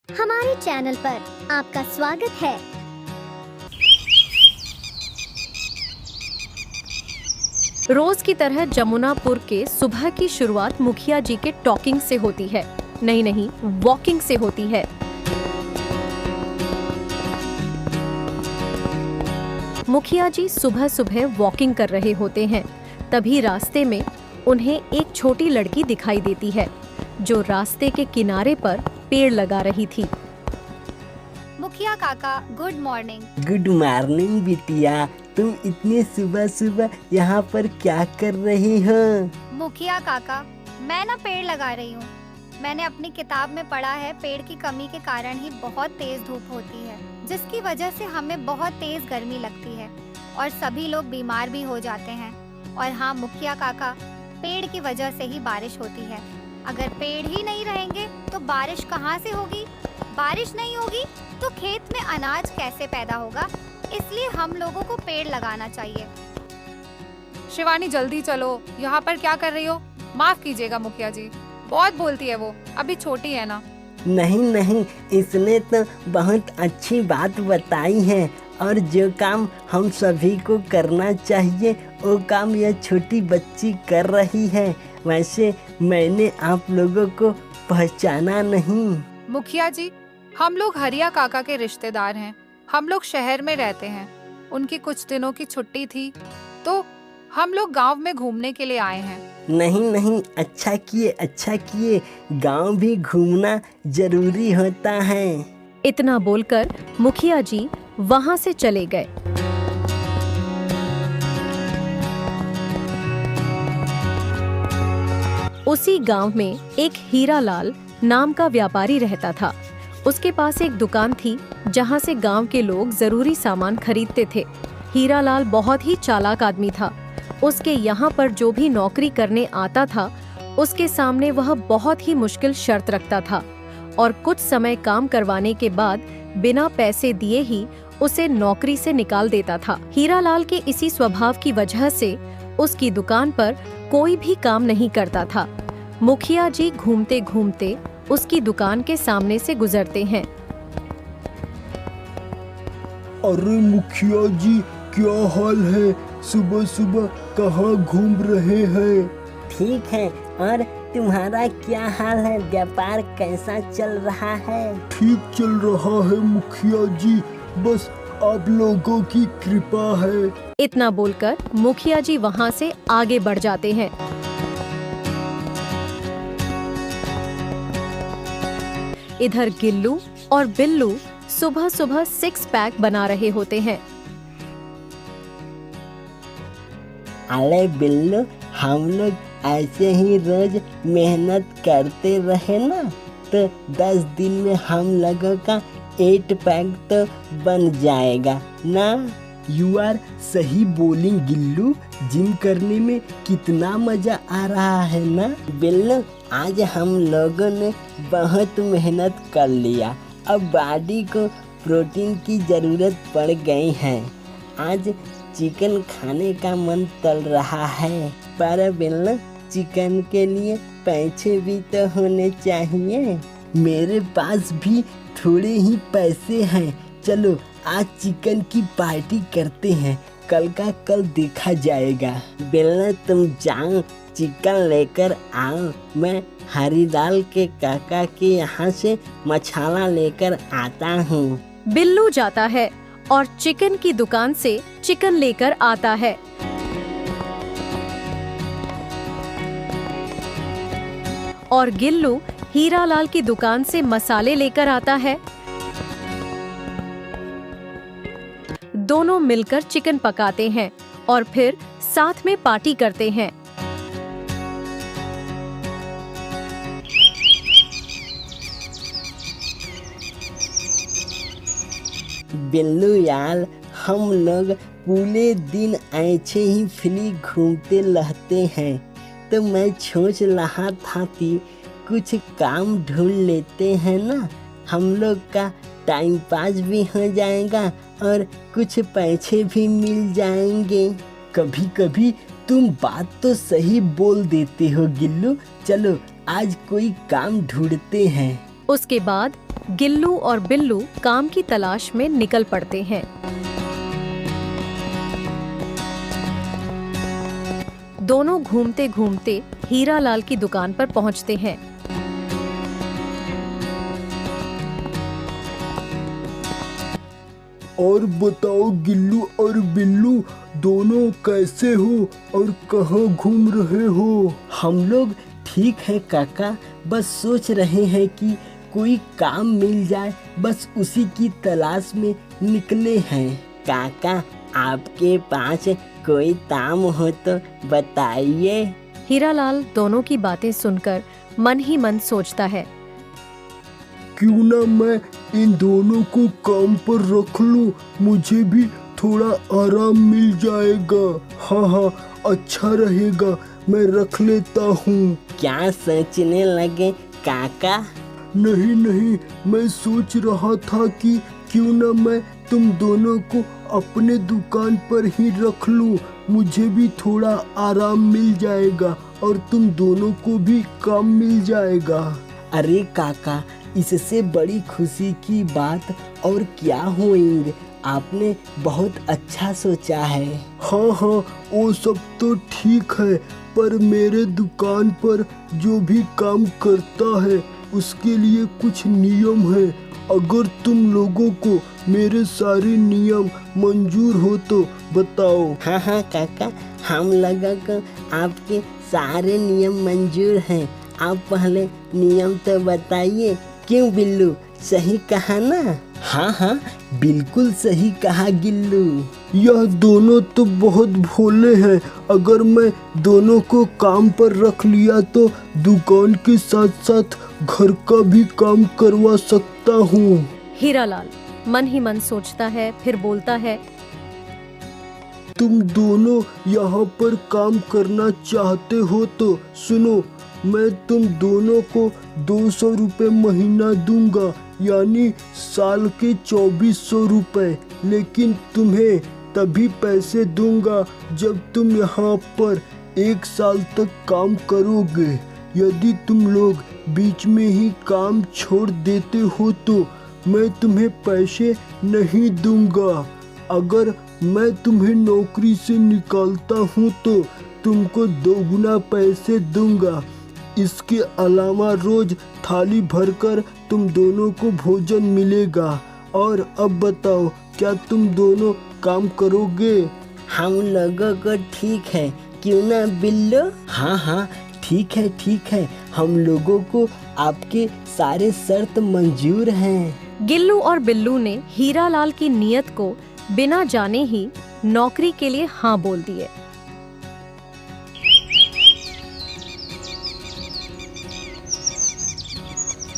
हमारे चैनल पर आपका स्वागत है। रोज की तरह जमुनापुर के सुबह की शुरुआत मुखिया जी के टॉकिंग से होती है। नहीं, वॉकिंग से होती है। मुखिया जी सुबह सुबह वॉकिंग कर रहे होते हैं। तभी रास्ते में उन्हें एक छोटी लड़की दिखाई देती है जो रास्ते के किनारे पर पेड़ लगा रही थी। मुखिया काका, गुड मॉर्निंग। गुड मॉर्निंग बिटिया, तुम इतनी सुबह सुबह यहाँ पर क्या कर रही हो? मुखिया काका, मैं ना पेड़ लगा रही हूँ। मैंने अपनी किताब में पढ़ा है पेड़ की कमी के कारण ही बहुत तेज धूप होती है, जिसकी वजह से हमें बहुत तेज गर्मी लगती है और सभी लोग बीमार भी हो जाते हैं। और हाँ मुखिया काका, पेड़ की वजह से ही बारिश होती है। अगर पेड़ ही नहीं रहेंगे तो बारिश कहाँ से होगी? बारिश नहीं होगी तो खेत में अनाज कैसे पैदा होगा? इसलिए हम लोगों को पेड़ लगाना चाहिए। शिवानी जल्दी चलो, यहाँ पर क्या कर रही हो? माफ कीजिएगा मुखिया जी, बहुत बोलती है वो, अभी छोटी है ना। नहीं, इसने तो बहुत अच्छी बात बताई है और जो काम हम सभी को करना चाहिए वो काम यह छोटी बच्ची कर रही है। वैसे मैंने आप लोगों को पहचाना नहीं। मुखिया जी, हम लोग हरिया काका के रिश्तेदार हैं। हम लोग शहर में रहते हैं। उनकी कुछ दिनों की छुट्टी थी तो हम लोग गांव में घूमने के लिए आए हैं। नहीं, अच्छा किए, गांव भी घूमना जरूरी होता है। इतना बोलकर मुखिया जी वहां से चले गए। उसी गांव में एक हीरालाल नाम का व्यापारी रहता था। उसके पास एक दुकान थी जहां से गांव के लोग जरूरी सामान खरीदते थे। हीरालाल बहुत ही चालाक आदमी था। उसके यहाँ पर जो भी नौकरी करने आता था उसके सामने वह बहुत ही मुश्किल शर्त रखता था और कुछ समय काम करवाने के बाद बिना पैसे दिए ही उसे नौकरी से निकाल देता था। हीरालाल के इसी स्वभाव की वजह से उसकी दुकान पर कोई भी काम नहीं करता था। मुखिया जी घूमते घूमते उसकी दुकान के सामने से गुजरते हैं। अरे मुखिया जी, क्या हाल है? सुबह सुबह कहाँ घूम रहे हैं? ठीक है, और तुम्हारा क्या हाल है? व्यापार कैसा चल रहा है? ठीक चल रहा है मुखिया जी, बस आप लोगों की कृपा है। इतना बोलकर मुखिया जी वहां से आगे बढ़ जाते हैं। इधर गिल्लू और बिल्लू सुबह सुबह 6 पैक बना रहे होते हैं। अरे बिल्लू, हम लोग ऐसे ही रोज मेहनत करते रहे ना तो 10 दिन में हम लोगों का 8 पैक तो बन जाएगा ना? यू आर सही बोलिंग गिल्लू, जिम करने में कितना मजा आ रहा है ना? बिल्लू, आज हम लोगों ने बहुत मेहनत कर लिया। अब बॉडी को प्रोटीन की जरूरत पड़ गई है। आज चिकन खाने का मन तल रहा है, पर बिल्लू चिकन के लिए पैसे भी तो होने चाहिए। मेरे पास भी थोड़े ही पैसे हैं। चलो आज चिकन की पार्टी करते हैं, कल का कल देखा जाएगा। बिल्लू तुम जाओ, चिकन लेकर आओ। मैं हरिलाल के काका के यहाँ से मछाला लेकर आता हूँ। बिल्लू जाता है और चिकन की दुकान से चिकन लेकर आता है। और गिल्लू हीरालाल की दुकान से मसाले लेकर आता है। दोनों मिलकर चिकन पकाते हैं और फिर साथ में पार्टी करते हैं। बिल्लू यार, हम लोग पूरे दिन ऐसे ही फ्री घूमते रहते हैं, तो मैं सोच रहा था कि कुछ काम ढूंढ लेते हैं ना। हम लोग का टाइम पास भी हो जाएगा और कुछ पैसे भी मिल जाएंगे। कभी कभी तुम बात तो सही बोल देते हो गिल्लू। चलो आज कोई काम ढूंढते हैं। उसके बाद गिल्लू और बिल्लू काम की तलाश में निकल पड़ते हैं। दोनों घूमते घूमते हीरालाल की दुकान पर पहुंचते हैं। और बताओ गिल्लू और बिल्लू, दोनों कैसे हो और कहाँ घूम रहे हो? हम लोग ठीक है काका, बस सोच रहे हैं कि कोई काम मिल जाए, बस उसी की तलाश में निकले हैं। काका, आपके पास कोई काम हो तो बताइए। हीरालाल दोनों की बातें सुनकर मन ही मन सोचता है, क्यों ना मैं इन दोनों को काम पर रख लूं, मुझे भी थोड़ा आराम मिल जाएगा। हाँ हाँ, अच्छा रहेगा, मैं रख लेता हूँ। क्या सोचने लगे काका? नहीं नहीं, मैं सोच रहा था कि क्यों ना मैं तुम दोनों को अपने दुकान पर ही रख लूं, मुझे भी थोड़ा आराम मिल जाएगा और तुम दोनों को भी काम मिल जाएगा। अरे काका, इससे बड़ी खुशी की बात और क्या होएंगे, आपने बहुत अच्छा सोचा है। हाँ हाँ, वो सब तो ठीक है, पर मेरे दुकान पर जो भी काम करता है उसके लिए कुछ नियम है। अगर तुम लोगों को मेरे सारे नियम मंजूर हो तो बताओ। हाँ हाँ काका, हम लोगों को आपके सारे नियम मंजूर हैं। आप पहले नियम तो बताइए। क्यों बिल्लू, सही कहा ना? हाँ हाँ, बिल्कुल सही कहा गिल्लू। यह दोनों तो बहुत भोले हैं। अगर मैं दोनों को काम पर रख लिया तो दुकान के साथ साथ घर का भी काम करवा सकता हूँ। हीरालाल मन ही मन सोचता है, फिर बोलता है, तुम दोनों यहाँ पर काम करना चाहते हो तो सुनो, मैं तुम दोनों को 200 रुपये महीना दूंगा, यानी साल के 2400 रुपये। लेकिन तुम्हें तभी पैसे दूंगा जब तुम यहाँ पर 1 साल तक काम करोगे। यदि तुम लोग बीच में ही काम छोड़ देते हो तो मैं तुम्हें पैसे नहीं दूंगा। अगर मैं तुम्हें नौकरी से निकालता हूँ तो तुमको 2 गुना पैसे दूंगा। इसके अलावा रोज थाली भरकर तुम दोनों को भोजन मिलेगा। और अब बताओ, क्या तुम दोनों काम करोगे? हम लोगों को ठीक है, क्यों ना बिल्लू? हाँ हाँ, ठीक है, हम लोगों को आपके सारे शर्त मंजूर हैं। गिल्लू और बिल्लू ने हीरालाल की नीयत को बिना जाने ही नौकरी के लिए हाँ बोल दिए।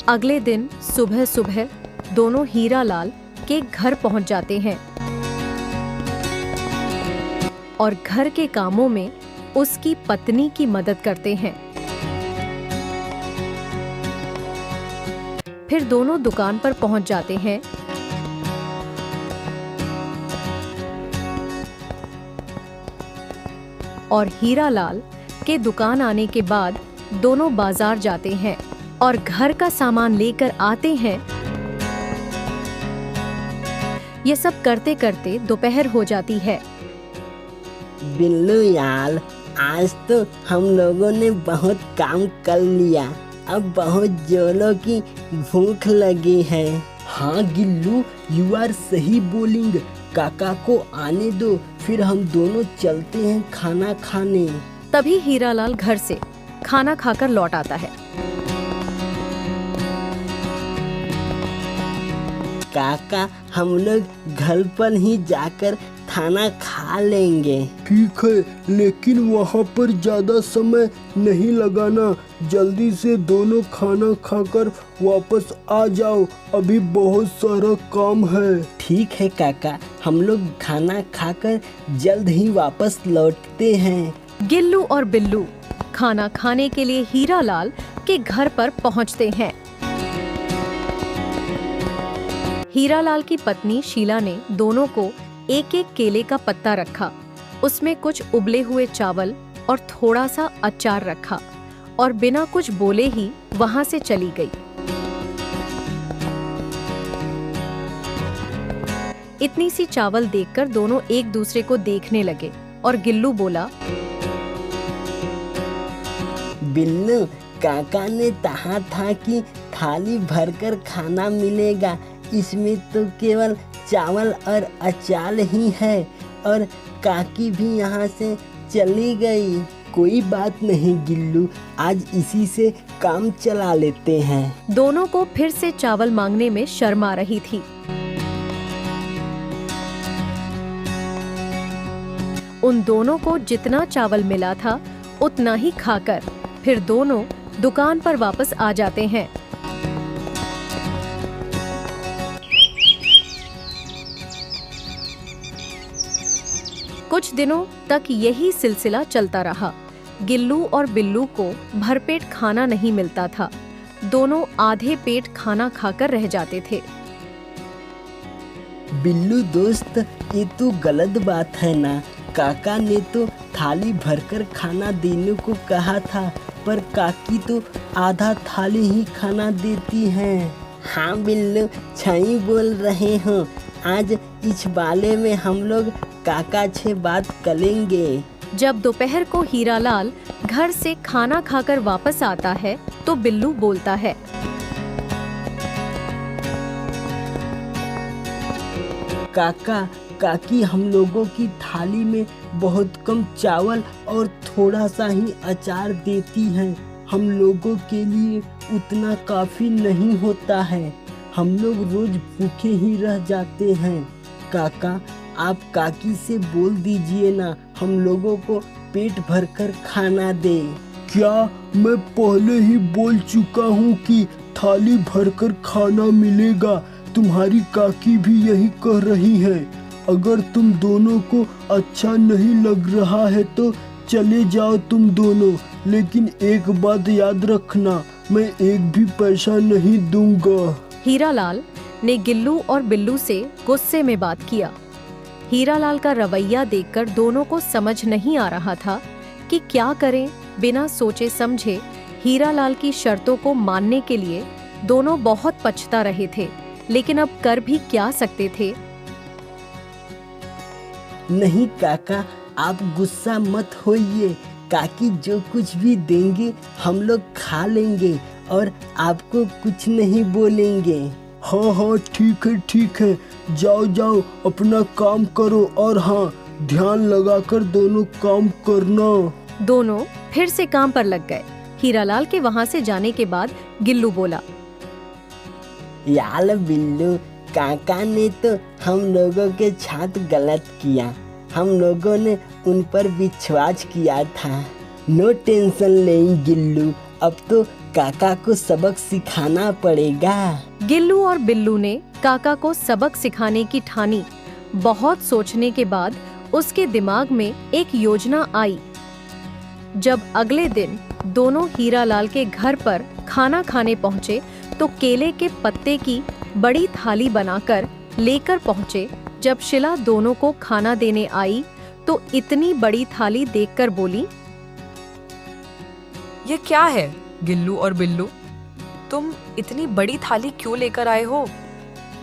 अगले दिन सुबह सुबह दोनों हीरालाल के घर पहुंच जाते हैं और घर के कामों में उसकी पत्नी की मदद करते हैं। फिर दोनों दुकान पर पहुंच जाते हैं और हीरालाल के दुकान आने के बाद दोनों बाजार जाते हैं और घर का सामान लेकर आते हैं। ये सब करते करते दोपहर हो जाती है। बिल्लू यार, आज तो हम लोगों ने बहुत काम कर लिया, अब बहुत जोरों की भूख लगी है। हाँ गिल्लू, यू आर सही बोलिंग। काका को आने दो, फिर हम दोनों चलते हैं खाना खाने। तभी हीरालाल घर से खाना खाकर लौट आता है। काका, हम लोग घर पर ही जाकर खाना खा लेंगे। ठीक है, लेकिन वहाँ पर ज़्यादा समय नहीं लगाना। जल्दी से दोनों खाना खाकर वापस आ जाओ, अभी बहुत सारा काम है। ठीक है काका, हम लोग खाना खाकर जल्द ही वापस लौटते हैं। गिल्लू और बिल्लू खाना खाने के लिए हीरालाल के घर पर पहुंचते हैं। हीरालाल की पत्नी शीला ने दोनों को एक एक केले का पत्ता रखा, उसमें कुछ उबले हुए चावल और थोड़ा सा अचार रखा और बिना कुछ बोले ही वहां से चली गई। इतनी सी चावल देखकर दोनों एक दूसरे को देखने लगे और गिल्लू बोला, बिल्लू, काका ने कहा था कि थाली भरकर खाना मिलेगा, इसमें तो केवल चावल और अचार ही है और काकी भी यहाँ से चली गई। कोई बात नहीं गिल्लू, आज इसी से काम चला लेते हैं। दोनों को फिर से चावल मांगने में शर्म आ रही थी। उन दोनों को जितना चावल मिला था उतना ही खाकर फिर दोनों दुकान पर वापस आ जाते हैं। कुछ दिनों तक यही सिलसिला चलता रहा। गिल्लू और बिल्लू को भरपेट खाना नहीं मिलता था। दोनों आधे पेट खाना खाकर रह जाते थे। बिल्लू दोस्त, ये तो गलत बात है ना। काका ने तो थाली भरकर खाना देने को कहा था, पर काकी तो आधा थाली ही खाना देती हैं। हाँ बिल्लू, सही बोल रहे हो। आज इस बारे में हम लोग काका से बात करेंगे। जब दोपहर को हीरालाल घर से खाना खाकर वापस आता है तो बिल्लू बोलता है, काका, काकी हम लोगों की थाली में बहुत कम चावल और थोड़ा सा ही अचार देती हैं। हम लोगों के लिए उतना काफी नहीं होता है। हम लोग रोज भूखे ही रह जाते हैं। काका, आप काकी से बोल दीजिए ना, हम लोगों को पेट भरकर खाना दे। क्या मैं पहले ही बोल चुका हूँ कि थाली भरकर खाना मिलेगा? तुम्हारी काकी भी यही कह रही है। अगर तुम दोनों को अच्छा नहीं लग रहा है तो चले जाओ तुम दोनों, लेकिन एक बात याद रखना, मैं एक भी पैसा नहीं दूंगा। हीरालाल ने गिल्लू और बिल्लू से गुस्से में बात किया। हीरालाल का रवैया देखकर दोनों को समझ नहीं आ रहा था कि क्या करें। बिना सोचे समझे हीरालाल की शर्तों को मानने के लिए दोनों बहुत पछता रहे थे, लेकिन अब कर भी क्या सकते थे। नहीं काका, आप गुस्सा मत होइए। काकी जो कुछ भी देंगे हम लोग खा लेंगे और आपको कुछ नहीं बोलेंगे। हाँ हाँ, ठीक है, जाओ जाओ अपना काम करो, और हाँ, ध्यान लगाकर दोनों काम करना। दोनों फिर से काम पर लग गए। हीरालाल के वहाँ से जाने के बाद गिल्लू बोला, यार बिल्लू, काका ने तो हम लोगों के साथ गलत किया। हम लोगों ने उन पर विश्वास किया था। नो टेंशन नहीं गिल्लू, अब तो काका को सबक सिखाना पड़ेगा। गिल्लू और बिल्लू ने काका को सबक सिखाने की ठानी। बहुत सोचने के बाद उसके दिमाग में एक योजना आई। जब अगले दिन दोनों हीरालाल के घर पर खाना खाने पहुँचे तो केले के पत्ते की बड़ी थाली बनाकर लेकर पहुँचे। जब शिला दोनों को खाना देने आई तो इतनी बड़ी थाली देखकर बोली, ये क्या है गिल्लू और बिल्लू, तुम इतनी बड़ी थाली क्यों लेकर आए हो?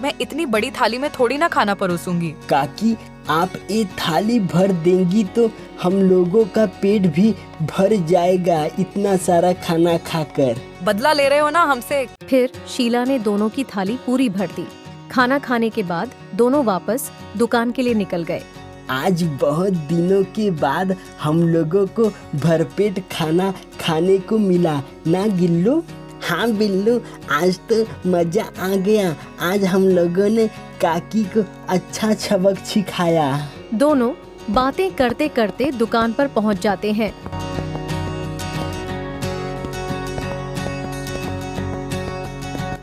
मैं इतनी बड़ी थाली में थोड़ी ना खाना परोसूंगी। काकी, आप ये थाली भर देंगी तो हम लोगों का पेट भी भर जाएगा इतना सारा खाना खाकर। बदला ले रहे हो ना हमसे? फिर शीला ने दोनों की थाली पूरी भर दी। खाना खाने के बाद दोनों वापस दुकान के लिए निकल गए। आज बहुत दिनों के बाद हम लोगों को भरपेट खाना खाने को मिला ना गिल्लू? हाँ बिल्लू, आज तो मजा आ गया। आज हम लोगों ने काकी को अच्छा सबक सिखाया। दोनों बातें करते करते दुकान पर पहुंच जाते हैं।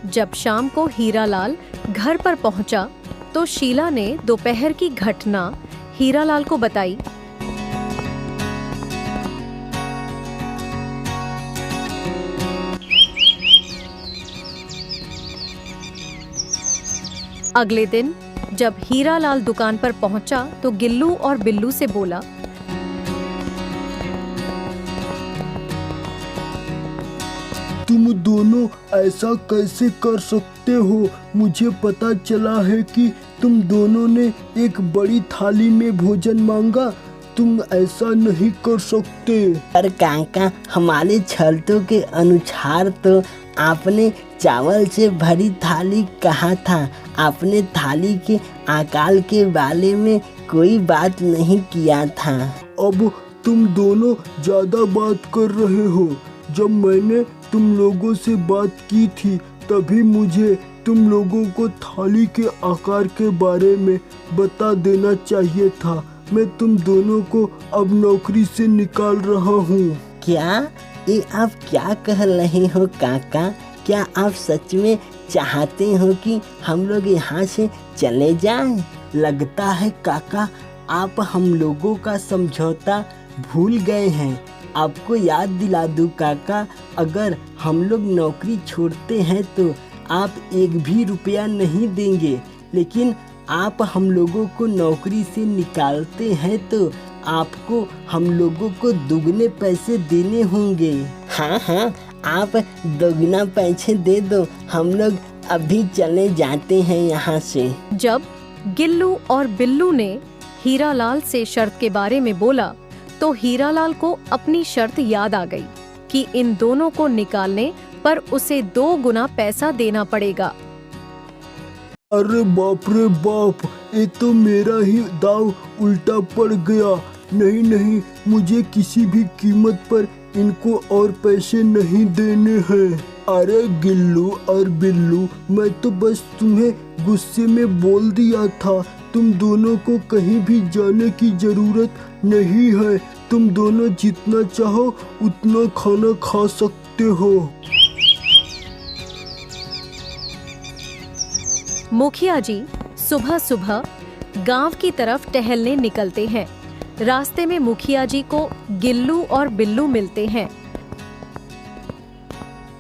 जब शाम को हीरालाल घर पर पहुंचा तो शीला ने दोपहर की घटना हीरालाल को बताई। अगले दिन जब हीरालाल दुकान पर पहुंचा तो गिल्लू और बिल्लू से बोला, तुम दोनों ऐसा कैसे कर सकते हो? मुझे पता चला है कि तुम दोनों ने एक बड़ी थाली में भोजन मांगा। तुम ऐसा नहीं कर सकते। पर काका, हमारे शर्तों के अनुसार तो आपने चावल से भरी थाली कहा था। आपने थाली के आकार के बारे में कोई बात नहीं किया था। अब तुम दोनों ज्यादा बात कर रहे हो। जब मैंने तुम लोगों से बात की थी तभी मुझे तुम लोगों को थाली के आकार के बारे में बता देना चाहिए था। मैं तुम दोनों को अब नौकरी से निकाल रहा हूँ। क्या ये आप क्या कह रहे हो काका? क्या आप सच में चाहते हो कि हम लोग यहाँ से चले जाएं? लगता है काका आप हम लोगों का समझौता भूल गए हैं। आपको याद दिला दूं काका, अगर हम लोग नौकरी छोड़ते हैं तो आप एक भी रुपया नहीं देंगे, लेकिन आप हम लोगों को नौकरी से निकालते हैं तो आपको हम लोगों को दुगने पैसे देने होंगे। हाँ हाँ, आप दोगुना पैसे दे दो, हम लोग अभी चले जाते हैं यहाँ से। जब गिल्लू और बिल्लू ने हीरालाल से शर्त के बारे में बोला तो हीरालाल को अपनी शर्त याद आ गई कि इन दोनों को निकालने पर उसे 2 गुना पैसा देना पड़ेगा। अरे बाप रे बाप, ये तो मेरा ही दाव उल्टा पड़ गया। नहीं नहीं, मुझे किसी भी कीमत पर इनको और पैसे नहीं देने हैं। अरे गिल्लू और बिल्लू, मैं तो बस तुम्हें गुस्से में बोल दिया था। तुम दोनों को कहीं भी जाने की जरूरत नहीं है। तुम दोनों जितना चाहो उतना खाना खा सकते हो। मुखिया जी सुबह सुबह गांव की तरफ टहलने निकलते हैं। रास्ते में मुखिया जी को गिल्लू और बिल्लू मिलते हैं।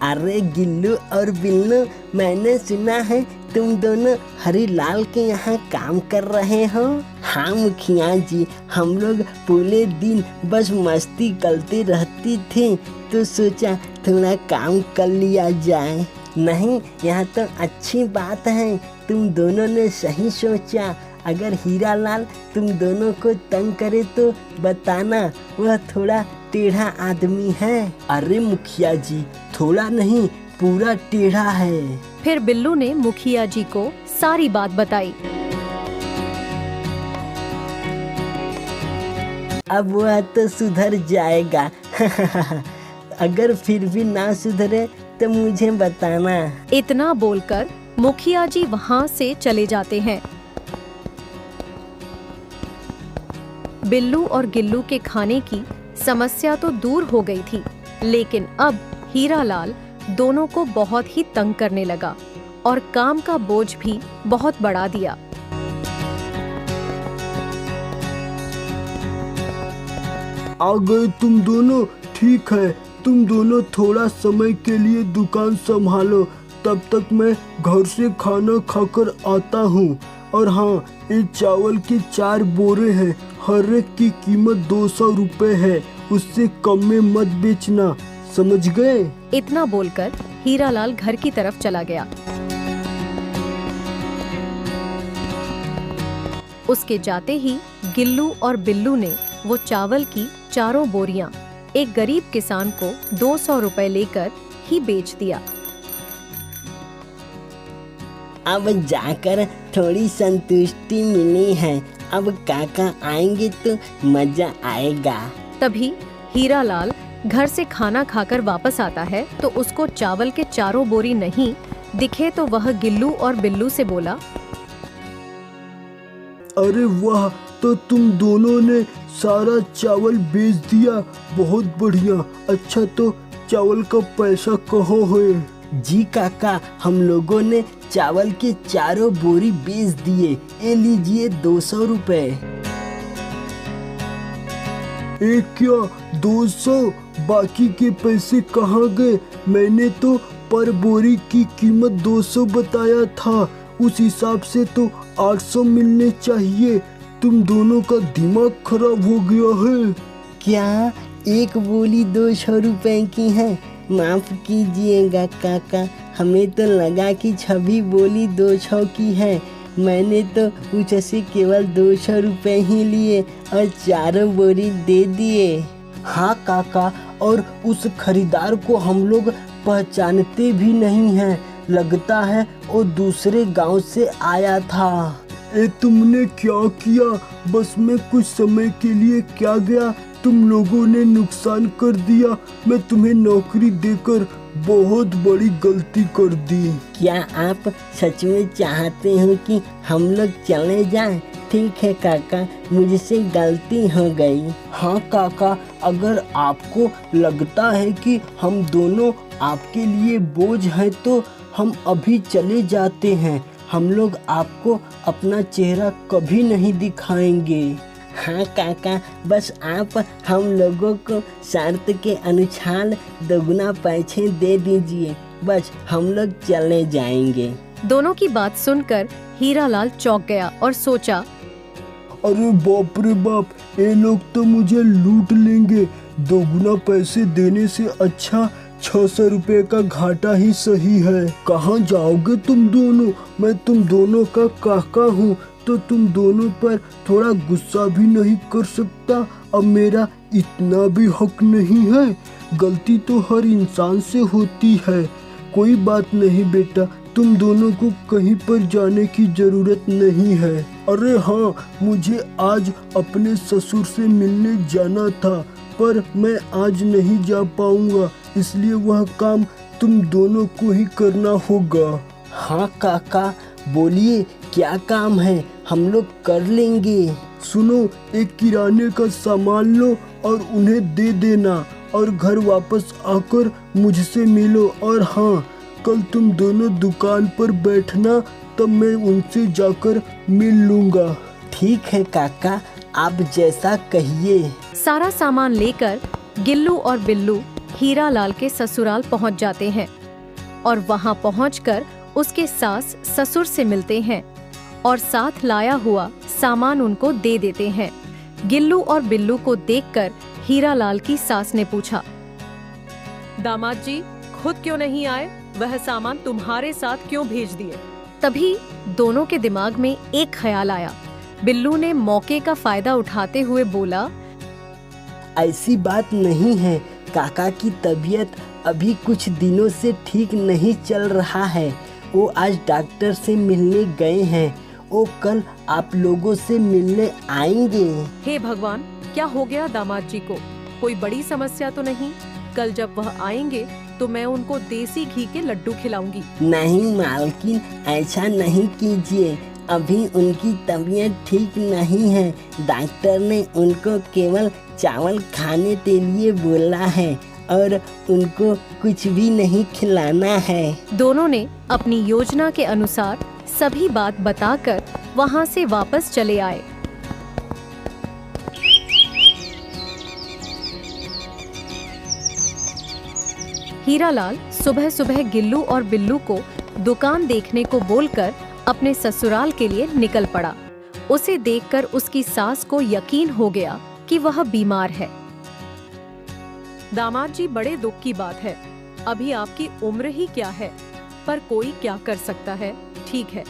अरे गिल्लू और बिल्लू, मैंने सुना है तुम दोनों हरीलाल के यहाँ काम कर रहे हो। हाँ मुखिया जी, हम लोग पूरे दिन बस मस्ती करते रहते थे तो सोचा थोड़ा काम कर लिया जाए। नहीं, यह तो अच्छी बात है, तुम दोनों ने सही सोचा। अगर हीरालाल तुम दोनों को तंग करे तो बताना, वह थोड़ा टेढ़ा आदमी है। अरे मुखिया जी, थोड़ा नहीं पूरा टेढ़ा है। फिर बिल्लू ने मुखिया जी को सारी बात बताई। अब वह तो सुधर जाएगा। अगर फिर भी ना सुधरे तो मुझे बताना। इतना बोलकर मुखिया जी वहाँ से चले जाते हैं। बिल्लू और गिल्लू के खाने की समस्या तो दूर हो गई थी, लेकिन अब हीरालाल दोनों को बहुत ही तंग करने लगा और काम का बोझ भी बहुत बढ़ा दिया। आ गए तुम दोनों, ठीक है। तुम दोनों थोड़ा समय के लिए दुकान संभालो, तब तक मैं घर से खाना खाकर आता हूँ। और हाँ, ये चावल के 4 बोरे हैं, हर एक की कीमत 200 रुपए है, उससे कम में मत बेचना, समझ गए? इतना बोलकर हीरालाल घर की तरफ चला गया। उसके जाते ही गिल्लू और बिल्लू ने वो चावल की 4 बोरियां एक गरीब किसान को 200 रुपए लेकर ही बेच दिया। अब जाकर थोड़ी संतुष्टि मिली है। अब काका आएंगे तो मजा आएगा। तभी हीरालाल घर से खाना खाकर वापस आता है तो उसको चावल के 4 बोरी नहीं दिखे तो वह गिल्लू और बिल्लू से बोला, अरे वाह, तो तुम दोनों ने सारा चावल बेच दिया, बहुत बढ़िया। अच्छा, तो चावल का पैसा कहाँ है? जी काका, हम लोगों ने चावल के 4 बोरी बेच दिए। ये लीजिए 200 रुपए। एक क्या 200? बाकी के पैसे कहाँ गए? मैंने तो पर बोरी की कीमत 200 बताया था, उस हिसाब से तो 800 मिलने चाहिए। तुम दोनों का दिमाग खराब हो गया है क्या एक बोली 200 रुपए की है? माफ कीजिएगा काका, हमें तो लगा कि छवि बोली 200 की है। मैंने तो उससे केवल 200 रुपये ही लिए और 4 बोरी दे दिए। हाँ काका, और उस खरीदार को हम लोग पहचानते भी नहीं हैं, लगता है वो दूसरे गांव से आया था। ए तुमने क्या किया? बस मैं कुछ समय के लिए क्या गया, तुम लोगों ने नुकसान कर दिया। मैं तुम्हें नौकरी देकर बहुत बड़ी गलती कर दी। क्या आप सच में चाहते हो कि हम लोग चले जाएं? ठीक है काका, मुझसे गलती हो गई। हाँ काका, अगर आपको लगता है कि हम दोनों आपके लिए बोझ हैं तो हम अभी चले जाते हैं। हम लोग आपको अपना चेहरा कभी नहीं दिखाएंगे। हाँ काका, बस आप हम लोगों को शर्त के अनुसार दोगुना पैसे दे दीजिए, बस हम लोग चले जाएंगे। दोनों की बात सुनकर हीरालाल चौंक गया और सोचा, अरे बाप रे बाप, ये लोग तो मुझे लूट लेंगे। दोगुना पैसे देने से अच्छा 600 रुपये का घाटा ही सही है। कहाँ जाओगे तुम दोनों? मैं तुम दोनों का काका हूँ तो तुम दोनों पर थोड़ा गुस्सा भी नहीं कर सकता। अब मेरा इतना भी हक नहीं है। गलती तो हर इंसान से होती है। कोई बात नहीं बेटा, तुम दोनों को कहीं पर जाने की जरूरत नहीं है। अरे हाँ, मुझे आज अपने ससुर से मिलने जाना था, पर मैं आज नहीं जा पाऊंगा, इसलिए वह काम तुम दोनों को ही करना होगा। हाँ काका, बोलिए क्या काम है, हम लोग कर लेंगे। सुनो, एक किराने का सामान लो और उन्हें दे देना और घर वापस आकर मुझसे मिलो। और हाँ, कल तुम दोनों दुकान पर बैठना, तब मैं उनसे जाकर मिल लूँगा। ठीक है काका, आप जैसा कहिए। सारा सामान लेकर गिल्लू और बिल्लू हीरालाल के ससुराल पहुंच जाते हैं और वहां पहुंचकर उसके सास ससुर से मिलते हैं और साथ लाया हुआ सामान उनको दे देते हैं। गिल्लू और बिल्लू को देखकर हीरालाल की सास ने पूछा, दामाद जी खुद क्यों नहीं आए? वह सामान तुम्हारे साथ क्यों भेज दिए? तभी दोनों के दिमाग में एक ख्याल आया। बिल्लू ने मौके का फायदा उठाते हुए बोला, ऐसी बात नहीं है, काका की तबीयत अभी कुछ दिनों से ठीक नहीं चल रहा है। वो आज डॉक्टर से मिलने गए हैं, वो कल आप लोगों से मिलने आएंगे। हे भगवान, क्या हो गया दामाद जी को? कोई बड़ी समस्या तो नहीं? कल जब वह आएंगे तो मैं उनको देसी घी के लड्डू खिलाऊंगी। नहीं मालकिन, ऐसा नहीं कीजिए, अभी उनकी तबीयत ठीक नहीं है। डॉक्टर ने उनको केवल चावल खाने के लिए बोला है और उनको कुछ भी नहीं खिलाना है। दोनों ने अपनी योजना के अनुसार सभी बात बताकर वहां से वापस चले आए। हीरालाल सुबह सुबह गिल्लू और बिल्लू को दुकान देखने को बोलकर अपने ससुराल के लिए निकल पड़ा। उसे देखकर उसकी सास को यकीन हो गया कि वह बीमार है। दामाद जी, बड़े दुख की बात है। अभी आपकी उम्र ही क्या है, पर कोई क्या कर सकता है। ठीक है,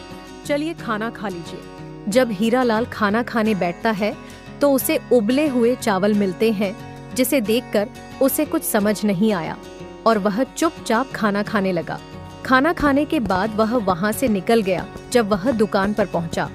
चलिए खाना खा लीजिए। जब हीरालाल खाना खाने बैठता है तो उसे उबले हुए चावल मिलते हैं, जिसे देखकर उसे कुछ समझ नहीं आया और वह चुपचाप खाना खाने लगा। खाना खाने के बाद वह वहां से निकल गया। जब वह दुकान पर पहुंचा,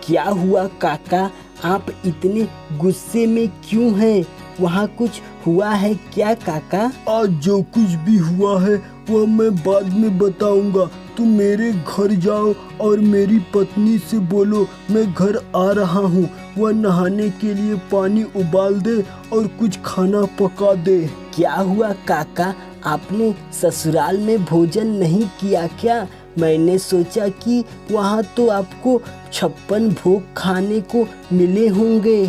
क्या हुआ काका, आप इतने गुस्से में क्यों हैं? वहाँ कुछ हुआ है क्या काका? आज जो कुछ भी हुआ है वह मैं बाद में बताऊंगा। तुम मेरे घर जाओ और मेरी पत्नी से बोलो मैं घर आ रहा हूँ। वह नहाने के लिए पानी उबाल दे और कुछ खाना पका दे। क्या हुआ काका, आपने ससुराल में भोजन नहीं किया क्या? मैंने सोचा कि वहाँ तो आपको 56 भोग खाने को मिले होंगे।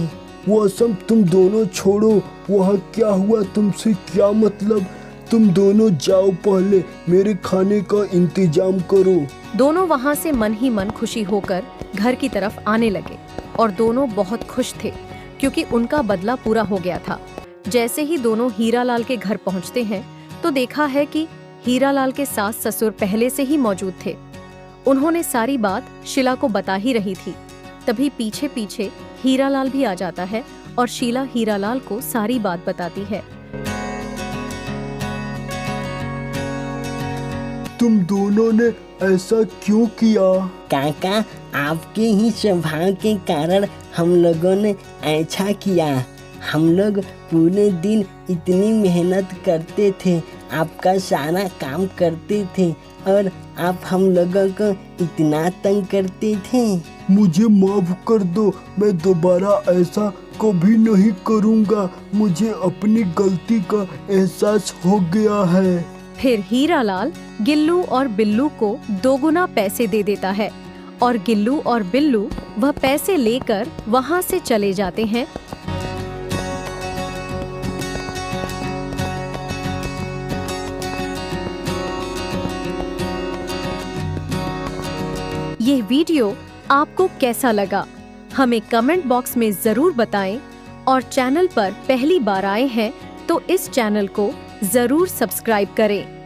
वो सब तुम दोनों छोड़ो, वहाँ क्या हुआ तुमसे क्या मतलब? तुम दोनों जाओ, पहले मेरे खाने का इंतजाम करो। दोनों वहां से मन ही मन खुशी होकर घर की तरफ आने लगे और दोनों बहुत खुश थे क्योंकि उनका बदला पूरा हो गया था। जैसे ही दोनों हीरालाल के घर पहुंचते हैं तो देखा है कि हीरालाल के सास ससुर पहले से ही मौजूद थे। उन्होंने सारी बात शीला को बता ही रही थी। तभी पीछे पीछे हीरालाल भी आ जाता है और शीला हीरालाल को सारी बात बताती है। तुम दोनों ने ऐसा क्यों किया? काका, आपके ही स्वभाव के कारण हम लोगों ने ऐसा किया। हम लोग पूरे दिन इतनी मेहनत करते थे, आपका सारा काम करते थे और आप हम लोगों को इतना तंग करते थे। मुझे माफ कर दो, मैं दोबारा ऐसा कभी नहीं करूँगा। मुझे अपनी गलती का एहसास हो गया है। फिर हीरालाल गिल्लू और बिल्लू को 2 गुना पैसे दे देता है और गिल्लू और बिल्लू वह पैसे लेकर वहां से चले जाते हैं। ये वीडियो आपको कैसा लगा हमें कमेंट बॉक्स में जरूर बताएं और चैनल पर पहली बार आए हैं तो इस चैनल को जरूर सब्सक्राइब करें।